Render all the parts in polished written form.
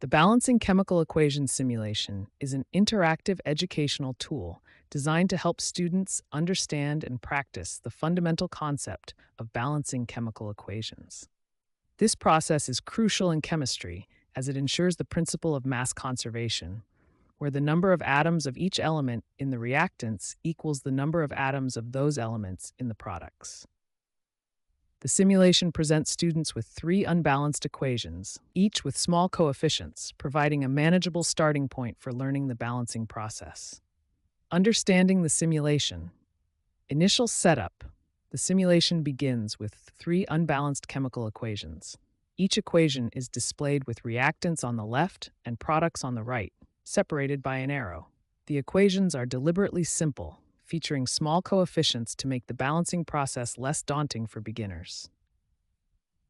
The Balancing Chemical Equations Simulation is an interactive educational tool designed to help students understand and practice the fundamental concept of balancing chemical equations. This process is crucial in chemistry as it ensures the principle of mass conservation, where the number of atoms of each element in the reactants equals the number of atoms of those elements in the products. The simulation presents students with three unbalanced equations, each with small coefficients, providing a manageable starting point for learning the balancing process. Understanding the simulation. Initial setup. The simulation begins with three unbalanced chemical equations. Each equation is displayed with reactants on the left and products on the right, separated by an arrow. The equations are deliberately simple, featuring small coefficients to make the balancing process less daunting for beginners.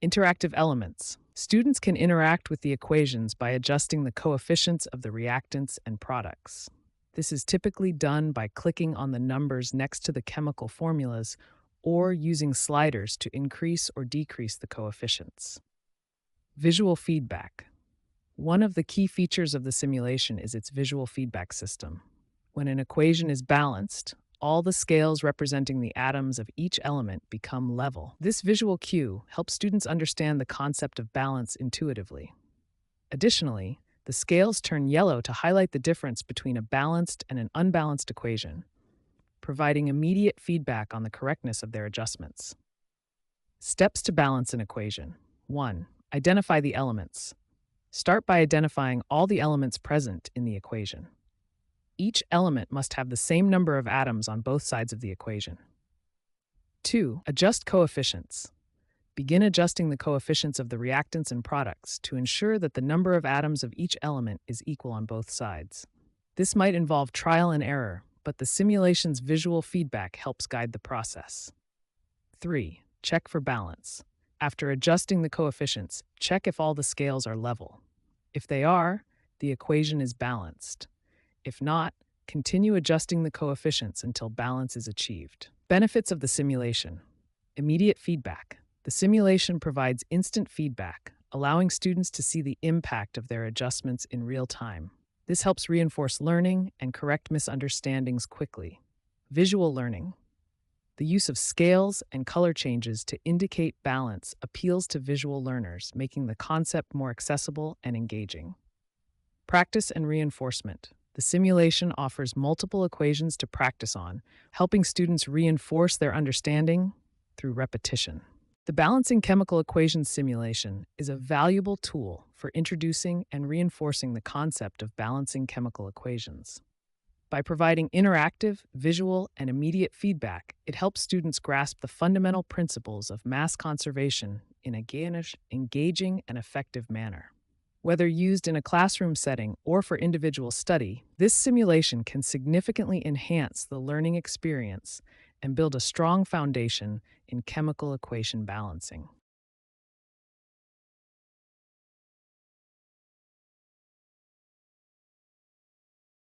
Interactive elements. Students can interact with the equations by adjusting the coefficients of the reactants and products. This is typically done by clicking on the numbers next to the chemical formulas or using sliders to increase or decrease the coefficients. Visual feedback. One of the key features of the simulation is its visual feedback system. When an equation is balanced, all the scales representing the atoms of each element become level. This visual cue helps students understand the concept of balance intuitively. Additionally, the scales turn yellow to highlight the difference between a balanced and an unbalanced equation, providing immediate feedback on the correctness of their adjustments. Steps to balance an equation. 1. Identify the elements. Start by identifying all the elements present in the equation. Each element must have the same number of atoms on both sides of the equation. 2. Adjust coefficients. Begin adjusting the coefficients of the reactants and products to ensure that the number of atoms of each element is equal on both sides. This might involve trial and error, but the simulation's visual feedback helps guide the process. 3. Check for balance. After adjusting the coefficients, check if all the scales are level. If they are, the equation is balanced. If not, continue adjusting the coefficients until balance is achieved. Benefits of the simulation. Immediate feedback. The simulation provides instant feedback, allowing students to see the impact of their adjustments in real time. This helps reinforce learning and correct misunderstandings quickly. Visual learning. The use of scales and color changes to indicate balance appeals to visual learners, making the concept more accessible and engaging. Practice and reinforcement. The simulation offers multiple equations to practice on, helping students reinforce their understanding through repetition. The Balancing Chemical Equations simulation is a valuable tool for introducing and reinforcing the concept of balancing chemical equations. By providing interactive, visual, and immediate feedback, it helps students grasp the fundamental principles of mass conservation in a engaging, and effective manner. Whether used in a classroom setting or for individual study, this simulation can significantly enhance the learning experience and build a strong foundation in chemical equation balancing.